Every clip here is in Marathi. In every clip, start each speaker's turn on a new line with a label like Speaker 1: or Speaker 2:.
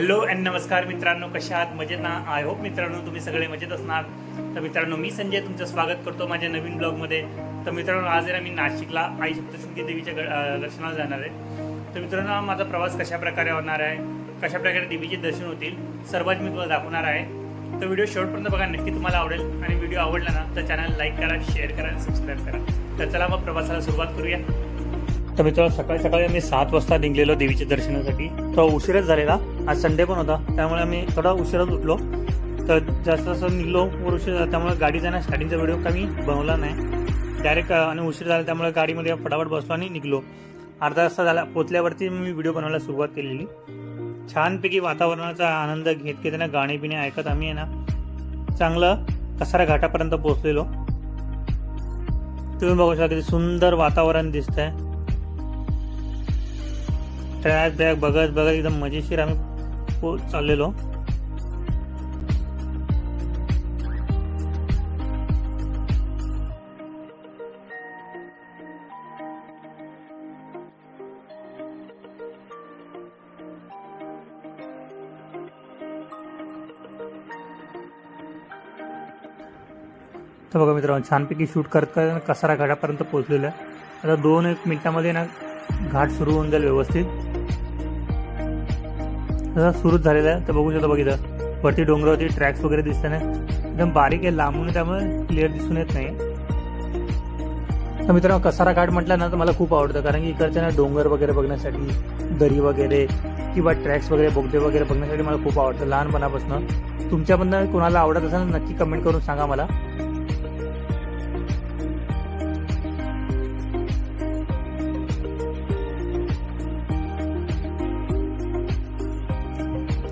Speaker 1: हॅलो अँड नमस्कार मित्रांनो, कशा आहात? मजेत ना? आय होप मित्रांनो तुम्ही सगळे मजेत असणार. तर मित्रांनो, मी संजय तुमचं स्वागत करतो माझ्या नवीन ब्लॉगमध्ये. तर मित्रांनो, आज आहे ना मी नाशिकला आई सप्तशृंगी देवीच्या दर्शनाला जाणार आहे. तर मित्रांनो, माझा प्रवास कशा प्रकारे होणार आहे, कशा प्रकारे देवीचे दर्शन होतील, सर्वात मी तुम्हाला दाखवणार आहे. तर व्हिडिओ शेवटपर्यंत बघा, नक्की तुम्हाला आवडेल. आणि व्हिडिओ आवडला ना तर चॅनल लाईक करा, शेअर करा आणि सबस्क्राईब करा. तर चला मग प्रवासाला सुरुवात करूया. तर मित्रांनो, सकाळी सकाळी आम्ही 7 वाजता निघलेलो देवीच्या दर्शनासाठी. तो उशीरच झालेला, आज संडे पण होता, त्यामुळे आम्ही थोडा उशिराच उठलो. तर जास्त असं निघलो उशीर, त्यामुळे गाडी जाणार स्टार्टिंगचा व्हिडिओ कमी बनवला नाही डायरेक्ट. आणि उशीर झाला त्यामुळे गाडीमध्ये फटाफट बसलो आणि निघलो. अर्धा तास झाला पोचल्यावरती मी व्हिडिओ बनवायला सुरुवात केलेली. छानपैकी वातावरणाचा आनंद घेत घेत ना, गाणी बिणे ऐकत आम्ही आहे ना चांगलं कसारा घाटापर्यंत पोहोचलेलो. तुम्ही बघू शकता किती सुंदर वातावरण दिसतंय. ट्रॅक ब्रॅक बघत बघत एकदम मजेशीर आम्ही चाललेलो. तर बघा मित्रांनो, छानपैकी शूट करत करत कसारा घाटापर्यंत पोहोचलेलो आहे. आता 2-1 मिनिटांमध्ये ना घाट सुरू होऊन जाईल व्यवस्थित. सुरूच झालेला आहे. तर बघू शकता, बघितलं वरती डोंगरावरती ट्रॅक्स वगैरे दिसत ना, एकदम बारीक आहे लांबून, त्यामुळे क्लिअर दिसून येत नाही. तर मित्रांनो, कसारा घाट म्हटलं ना तर मला खूप आवडतं, कारण की इकडच्या ना डोंगर वगैरे बघण्यासाठी, दरी वगैरे किंवा ट्रॅक्स वगैरे, बोगदे वगैरे बघण्यासाठी मला खूप आवडतं लहानपणापासून. तुमच्याबद्दल कोणाला आवडत असेल नक्की कमेंट करून सांगा मला.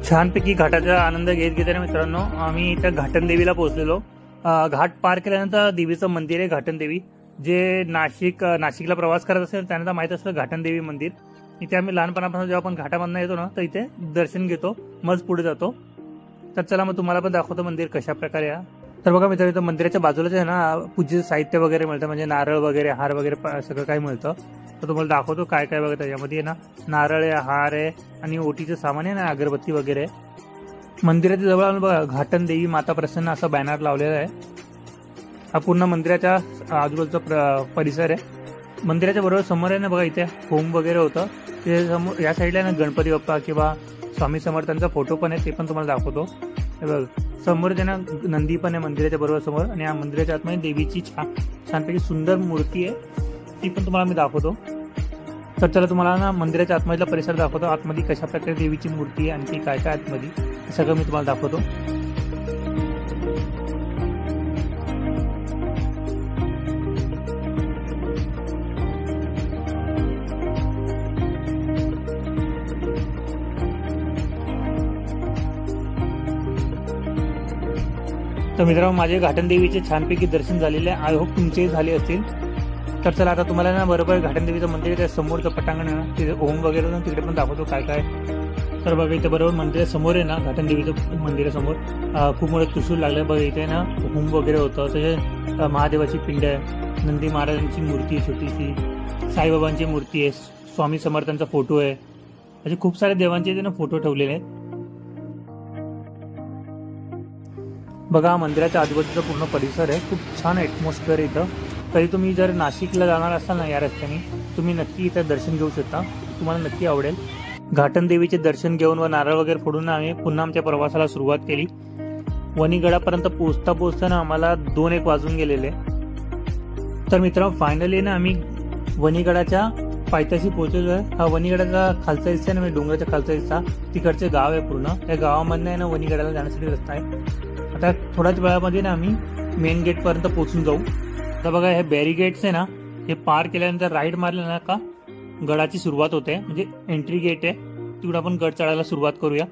Speaker 1: छानपैकी घाटाचा आनंद घेत घेताना मित्रांनो आम्ही इथे घाटन देवीला पोहोचलेलो. घाट पार केल्यानंतर देवीचं मंदिर आहे घाटन देवी. जे नाशिकला प्रवास करत असेल त्यांना तर माहित असतं घाटन देवी मंदिर. इथे आम्ही लहानपणापासून जेव्हा आपण घाटामधनं येतो ना तर इथे दर्शन घेतो, मग पुढे जातो. तर चला मग तुम्हाला पण दाखवतो मंदिर कशा प्रकारे आहे. तर बघा मित्रांनो, मंदिराच्या बाजूलाच आहे ना पूजेचं साहित्य वगैरे मिळतं, म्हणजे नारळ वगैरे, हार वगैरे सगळं काही मिळतं. तर तुम्हाला दाखवतो काय काय बघा. त्याच्यामध्ये ना नारळ आहे, हार आहे आणि ओटीचं सामान आहे ना, अगरबत्ती वगैरे. मंदिराच्या जवळ बघा घाटन देवी माता प्रसन्न असा बॅनर लावलेला आहे. हा पूर्ण मंदिराच्या आजूबाजूचा परिसर आहे. मंदिराच्या बरोबर समोर आहे ना बघा, इथे होम वगैरे होतं ते समोर. या साईडला ना गणपती बाप्पा किंवा स्वामी समर्थांचा फोटो पण आहे, ते पण तुम्हाला दाखवतो. हे बघ, समोर जे ना नंदी पण आहे मंदिराच्या बरोबर समोर. आणि या मंदिराच्या आतमध्ये देवीची छानपैकी सुंदर मूर्ती आहे, ती पण तुम्हाला मी दाखवतो. तर चला तुम्हाला ना मंदिराच्या आतमधला परिसर दाखवतो. आतमध्ये कशा प्रकारे देवीची मूर्ती आहे, आणखी काय काय आतमध्ये, हे सगळं मी तुम्हाला दाखवतो. तर मित्रांनो, माझे घाटन देवीचे छानपैकी दर्शन झालेले आहे. आय होप तुमचेही झाले असतील. तर चला आता तुम्हाला ना बरोबर घाटन देवीचं मंदिर त्या समोरचं पटांगण आहे ना, तिथे ओम वगैरे ना तिकडे पण दाखवतो काय काय. तर बघा इथे बरोबर मंदिरासमोर आहे ना, घाटन देवीचं मंदिरासमोर खूप मोठं त्रिशूल लागलं बघा. इथे ना होम वगैरे होतं. तसे महादेवाची पिंड आहे, नंदी महाराजांची मूर्ती आहे छोटीशी, साईबाबांची मूर्ती आहे, स्वामी समर्थांचा फोटो आहे, असे खूप सारे देवांचे ना फोटो ठेवलेले आहेत. बघा मंदिराच्या आजूबाजूचा पूर्ण परिसर आहे, खूप छान ॲटमॉस्फिअर आहे इथं. तरी तुम्ही जर नाशिकला जाणार असाल ना या रस्त्याने, तुम्ही नक्की इथं दर्शन घेऊ शकता, तुम्हाला नक्की आवडेल. घाटन देवीचे दर्शन घेऊन व नारळ वगैरे फोडून आम्ही पुन्हा आमच्या प्रवासाला सुरुवात केली. वणीगडापर्यंत पोचता ना आम्हाला 2-1 वाजून गेलेले. तर मित्रांनो, फायनली ना आम्ही वणीगडाच्या पायथ्याशी पोहोचलेलो आहे. हा वणीगडाचा खालचा हिस्सा आहे ना, म्हणजे डोंगराच्या खालचा हिस्सा, तिकडचे गाव आहे पूर्ण. त्या गावामधनं आहे ना वणीगडाला जाण्यासाठी रस्ता आहे. आता थोड्याच वेळामध्ये ना आम्ही मेन गेटपर्यंत पोहोचून जाऊ. आता बघा, हे बॅरिगेट्स आहे ना, हे पार केल्यानंतर राईट मारलं ना का गडाची सुरुवात होते, म्हणजे एंट्री गेट आहे, तिकडे आपण गड चढायला सुरुवात करूया.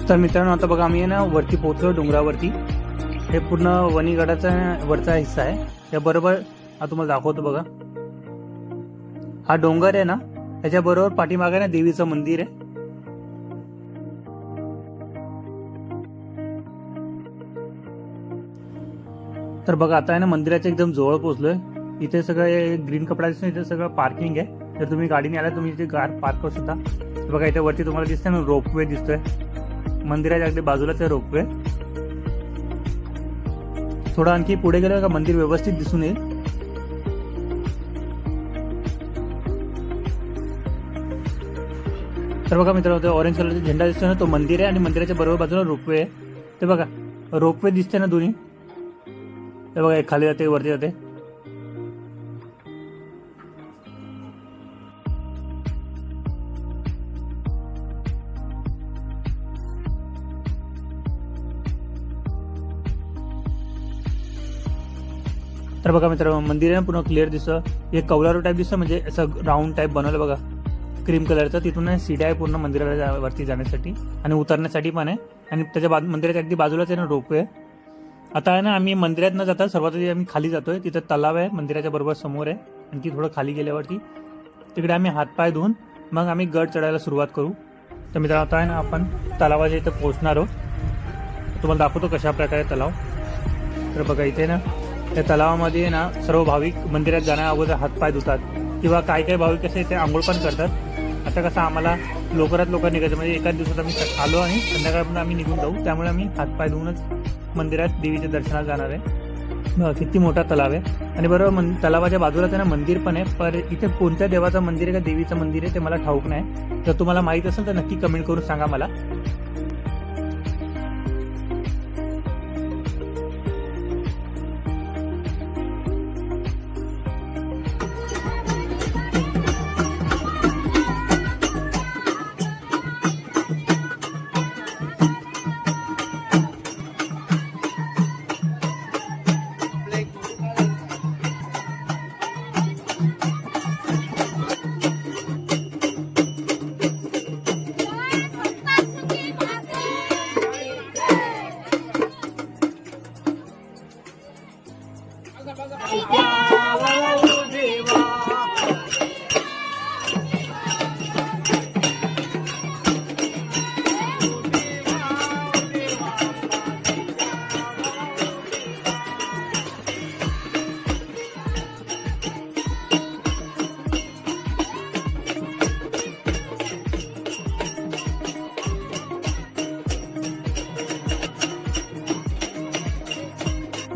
Speaker 1: तर मित्रांनो आता बघा आम्ही आहे ना वरती पोहोचलो डोंगरावरती। हे पूर्ण वणीगडाचा वरचा हिस्सा आहे। या बरोबर तुम्हाला दाखवतो बघा, हा डोंगर आहे ना, त्याच्या बरोबर पाठीमागे ना देवीचं मंदिर आहे। तर बघा आता आहे ना मंदिराच्या एकदम जवळ पोहोचलोय। इथे सगळं ग्रीन कपडा दिसतो, इथे सगळं पार्किंग आहे। जर तुम्ही गाडीने आला तुम्ही इथे कार पार्क करू शकता। बघा इथे वरती तुम्हाला दिसतंय ना रोपवे दिसतोय, मंदिराच्या अगदी बाजूलाच आहे रोपवे। थोडं आणखी पुढे गेलं का मंदिर व्यवस्थित दिसून येईल। तर बघा मित्रांनो ऑरेंज कलरचा झेंडा दिसतोय ना, तो मंदिर आहे आणि मंदिराच्या बरोबर बाजूला रोपवे आहे। ते बघा रोपवे दिसते ना दोन्ही, ते बघा एक खाली जाते वरती जाते। तर बघा मित्रांनो मंदिर आहे पूर्ण क्लिअर दिसतं। हे कौलारू टाईप दिसतं, म्हणजे असं राऊंड टाईप बनवलं बघा क्रीम कलरचं। तिथून सीड्या आहे पूर्ण मंदिराला वरती जाण्यासाठी आणि उतरण्यासाठी पण आहे। आणि त्याच्या मंदिराच्या अगदी बाजूलाच आहे ना रोपवे आहे। आता आहे ना आम्ही मंदिरात न जाता सर्वात आधी आम्ही खाली जातोय। तिथं तलाव आहे मंदिराच्या बरोबर समोर आहे। आणखी थोडं खाली गेल्यावरती तिकडे आम्ही हातपाय धुवून मग आम्ही गड चढायला सुरुवात करू। तर मित्रांनो आता आहे ना आपण तलावाच्या इथं पोहोचणार आहोत। तुम्हाला दाखवतो कशा प्रकारे तलाव। तर बघा इथे ना त्या तलावामध्ये ना सर्व भाविक मंदिरात जाण्या अगोदर हातपाय धुतात, किंवा काही काही भाविक असे इथे आंघोळ पण करतात। आता कसं आम्हाला लवकरात लवकर निघायचं, म्हणजे एकाच दिवसात आम्ही आलो आणि संध्याकाळपर्यंत आम्ही निघून जाऊ, त्यामुळे आम्ही हातपाय धुवूनच मंदिरात देवीच्या दर्शनाला जाणार आहे। किती मोठा तलाव आहे आणि बरोबर तलावाच्या बाजूला त्यांना मंदिर पण आहे। पण इथे कोणत्या देवाचं मंदिर आहे का देवीचं मंदिर आहे ते मला ठाऊक नाही। जर तुम्हाला माहित असेल तर नक्की कमेंट करून सांगा मला।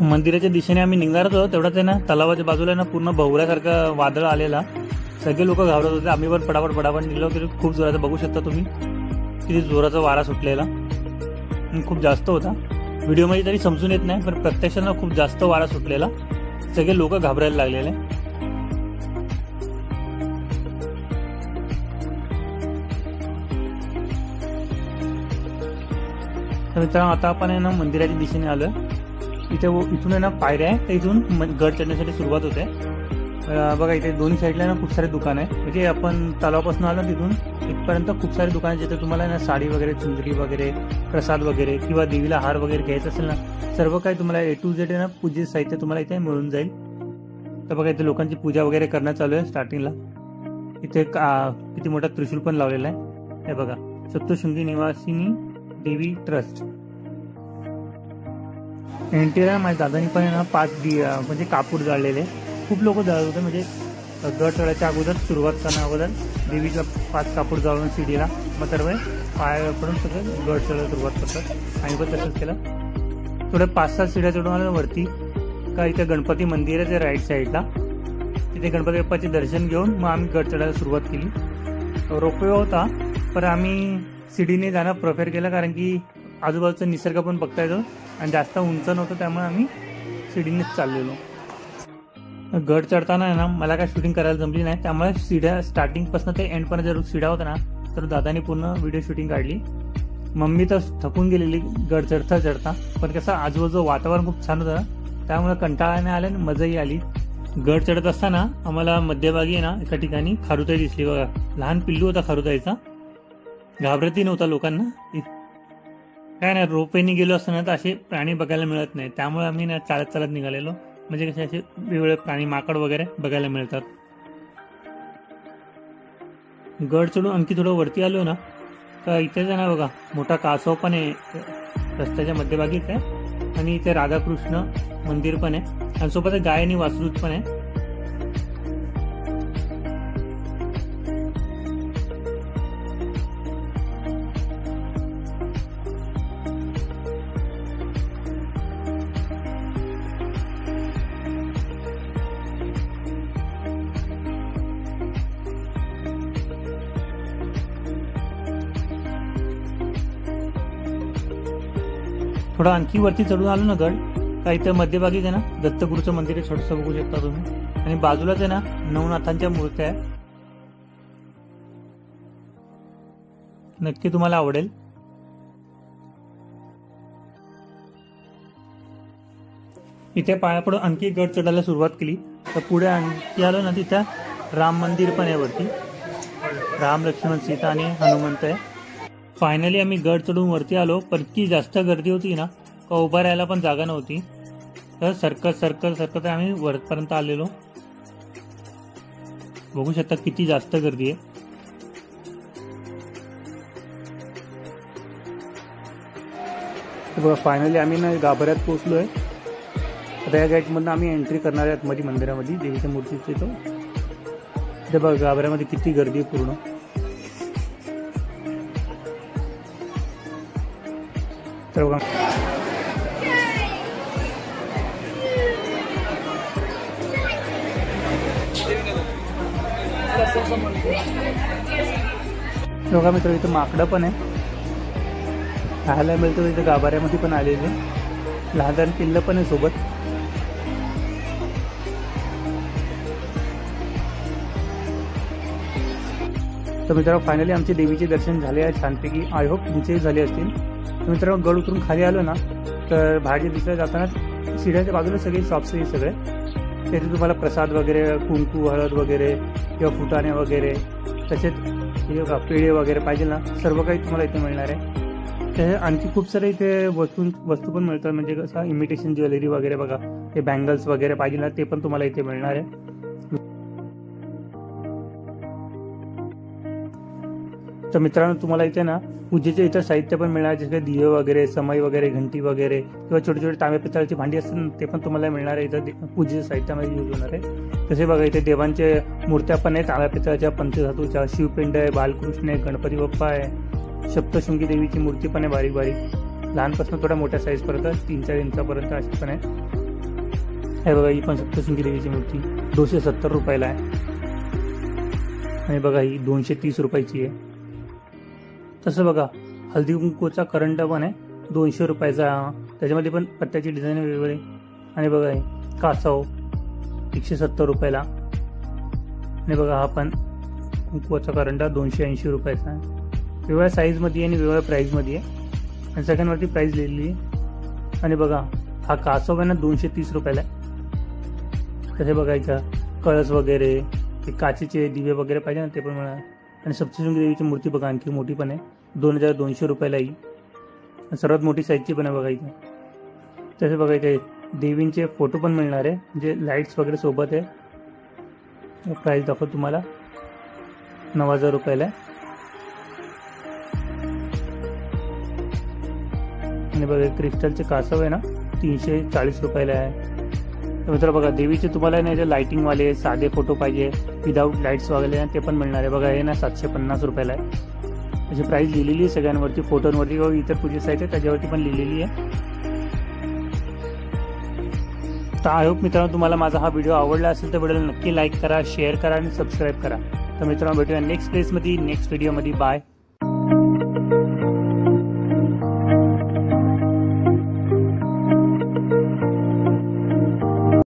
Speaker 1: मंदिराच्या दिशेने आम्ही निघणार होतो, तेवढ्यात आहे ना तलावाच्या बाजूला ना पूर्ण भवऱ्यासारखं वादळ आलेला। सगळे लोक घाबरत होते। आम्ही पण पटापट निघलो की खूप जोराचा, बघू शकता तुम्ही किती जोराचा वारा सुटलेला, खूप जास्त होता। व्हिडिओमध्ये तरी समजून येत नाही, पण प्रत्यक्षात खूप जास्त वारा सुटलेला, सगळे लोक घाबरायला लागलेले। तर मित्रांनो आता आपण आहे ना मंदिराच्या दिशेने आलोय। इथून आहे ना पायऱ्या आहे, तर इथून गड चढण्यासाठी सुरुवात होते। बघा इथे दोन्ही साईडला ना खूप सारे दुकान आहे, म्हणजे आपण तलावापासून आलो तिथून इथपर्यंत खूप सारे दुकान आहे, जिथे तुम्हाला ना साडी वगैरे, चुंदरी वगैरे, प्रसाद वगैरे किंवा देवीला हार वगैरे घ्यायचा असेल ना, सर्व काही तुम्हाला A to Z आहे ना पूजेचे साहित्य तुम्हाला इथे मिळून जाईल। तर बघा इथे लोकांची पूजा वगैरे करणं चालू आहे स्टार्टिंगला। इथे किती मोठा त्रिशूल पण लावलेला आहे, हे बघा सप्तशृंगी निवासिनी देवी ट्रस्ट। एंट्रीला माझ्या दादानी पण आहे ना 5 म्हणजे कापूर जाळलेले, खूप लोक जाळत होते। म्हणजे गड चढायच्या अगोदर सुरुवात करण्या अगोदर देवीला 5 कापूर जाळून सीडीला मग सर्व पाय पडून सगळं गड चढायला सुरुवात करतात। आणि पण तसंच केलं। थोडे 5-7 सीड्या चढून आल्या वरती का इथे गणपती मंदिर आहे, ते राईट साईडला, तिथे गणपती बाप्पाचे दर्शन घेऊन मग आम्ही गड चढायला सुरुवात केली। रोपवे होता पण आम्ही सीडीने जाणं प्रिफर केलं, कारण की आजूबाजूचा निसर्ग पण बघता येतो आणि जास्त उंच नव्हतं, त्यामुळे आम्ही सीडीनेच चाललेलो। गड चढताना आहे ना मला काय शूटिंग करायला जमली नाही, त्यामुळे सीड्या स्टार्टिंगपासून ते एंडपर्यंत जर सीड्या होत्या ना तर दादानी पूर्ण व्हिडिओ शूटिंग काढली। मम्मी तर थकून गेलेली गड चढता, पण कसं आजूबाजू वातावरण खूप छान होतं, त्यामुळे कंटाळा नाही आला आणि मजाही आली। गड चढत असताना आम्हाला मध्यभागी आहे ना एका ठिकाणी खारुताई दिसली बघा, लहान पिल्लू होता खारुताईचा, घाबरतही नव्हता लोकांना। काय नाही, रोपेनी गेलो असताना तर असे प्राणी बघायला मिळत नाही, त्यामुळे आम्ही ना चालत चालत निघालेलो, म्हणजे कसे असे वेगवेगळे प्राणी माकड वगैरे बघायला मिळतात. गड चढून आणखी थोडं वरती आलो ना तर इथेच आहे ना बघा, मोठा कासव पण आहे रस्त्याच्या मध्यभागीच आहे, आणि इथे राधाकृष्ण मंदिर पण आहे, आणि सोबत गाय आणि वासरूत पण आहे. थोडं आणखी वरती चढून आलो ना गड का इथं मध्यभागीच आहे ना दत्तगुरूचं मंदिर आहे, छोटंसं बघू शकता तुम्ही, आणि बाजूलाच आहे ना नवनाथांच्या मूर्त्या आहे. नक्की तुम्हाला आवडेल. इथे पाया पडून आणखी गड चढायला सुरुवात केली तर पुढे आणखी आलो ना तिथं राम मंदिर पण आहे वरती, राम लक्ष्मण सीता आणि हनुमंत आहे. फायनली आम्ही गड चढून वरती आलो, पण इतकी जास्त गर्दी होती ना का उभा राहायला पण जागा नव्हती, तर सरकत आम्ही वरपर्यंत आलेलो. बघू शकता किती जास्त गर्दी आहे. बघा फायनली आम्ही ना गाभाऱ्यात पोहोचलोय. आता या गेटमधून आम्ही एंट्री करणार आहेत मध्ये मंदिरामध्ये, देवीच्या मूर्तीचे. तो इथे बघा गाभाऱ्यामध्ये किती गर्दी आहे पूर्ण. तर बघा बघा मित्र, इथं माकडं पण आहे, खायला मिळतं. इथं गाभाऱ्यामध्ये पण आलेले लहान लहान पिल्लं पण आहे सोबत. तर मित्रांनो फायनली आमचे देवीचे दर्शन झाले आहे छानपैकी. आय होप तुमचेही झाले असतील. तर मित्रांनो गड उतरून खाली आलो ना तर बाहेरच्या दिसल्या जाताना शिड्याच्या बाजूला सगळे शॉप्स आहे सगळे. तेथे तुम्हाला प्रसाद वगैरे, कुंकू हळद वगैरे किंवा फुटाणे वगैरे, तसेच हे बघा पेढे वगैरे पाहिजे ना, सर्व काही तुम्हाला इथे मिळणार आहे. ते आणखी खूप सारे इथे वस्तू पण मिळतात, म्हणजे कसं इमिटेशन ज्वेलरी वगैरे बघा, ते बँगल्स वगैरे पाहिजे ना ते पण तुम्हाला इथे मिळणार आहे. तर मित्रांनो तुम्हाला इथे ना पूजेचे इतर साहित्य पण मिळणार, जसे दिवे वगैरे, समई वगैरे, घंटी वगैरे किंवा छोटे छोटे तांब्या पितळाची भांडी असतात ते पण तुम्हाला मिळणार आहे. इथं पूजेच्या साहित्यामध्ये यूज होणार आहे. तसे बघा इथे देवांचे मूर्त्या पण आहेत, तांब्या पितळाच्या, पंचधातूच्या, शिवपिंड आहे, बालकृष्ण आहे, गणपती बाप्पा आहे, सप्तशृंगी देवीची मूर्ती पण आहे बारीक बारीक, लहानपासून थोड्या मोठ्या साईज पर्यंत 3-4 इंचापर्यंत अशी पण आहे. हे बघा ही पण सप्तशृंगी देवीची मूर्ती 270 रुपयाला आहे, आणि बघा ही 230 रुपयाची आहे. तसं बघा हळदी कुंकूचा करंडा पण आहे 200 रुपयाचा, त्याच्यामध्ये पण पत्त्याची डिझाईन वेगवेगळे. आणि बघा हे कासव 170 रुपयाला, आणि बघा हा पण कुंकूचा करंडा 280 रुपयाचा आहे. वेगवेगळ्या साईजमध्ये आणि वेगवेगळ्या प्राईजमध्ये आहे, आणि सगळ्यांवरती प्राईज लिहिली आहे. आणि बघा हा कासव आहे ना 230 रुपयाला आहे. तसे बघायचं कळस वगैरे, ते काचेचे दिवे वगैरे पाहिजे ना ते पण मिळणार. आणि सप्तशृंगी देवीची मूर्ती बघा आणखी मोठी पण आहे 2200 रुपयाला ही, सर्वात मोठी साईजची पण आहे बघा इथे. तसे बघा इथे देवींचे फोटो पण मिळणार आहे, म्हणजे लाईट्स वगैरे सोबत आहे. प्राईस दाखवतो तुम्हाला 9000 रुपयाला आहे. आणि बघा क्रिस्टलचे कासव आहे ना 340 रुपयाला आहे. तर मित्र बघा देवीचे तुम्हाला नाही लाइटिंगवाले साधे फोटो पाहिजे विदाऊट लाईट्स वगैरे ते पण मिळणार आहे. बघा हे ना 750 रुपयाला आहे. अशी प्राईस लिहिलेली आहे सगळ्यांवरती, फोटोंवरती व इतर पूजे साईट आहे त्याच्यावरती पण लिहिलेली आहे. तर आय होप मित्रांनो तुम्हाला माझा हा व्हिडिओ आवडला असेल तर व्हिडिओला नक्की लाईक करा, शेअर करा आणि सबस्क्राईब करा. तर मित्रांनो भेटूया नेक्स्ट प्लेसमध्ये, नेक्स्ट व्हिडिओमध्ये. बाय.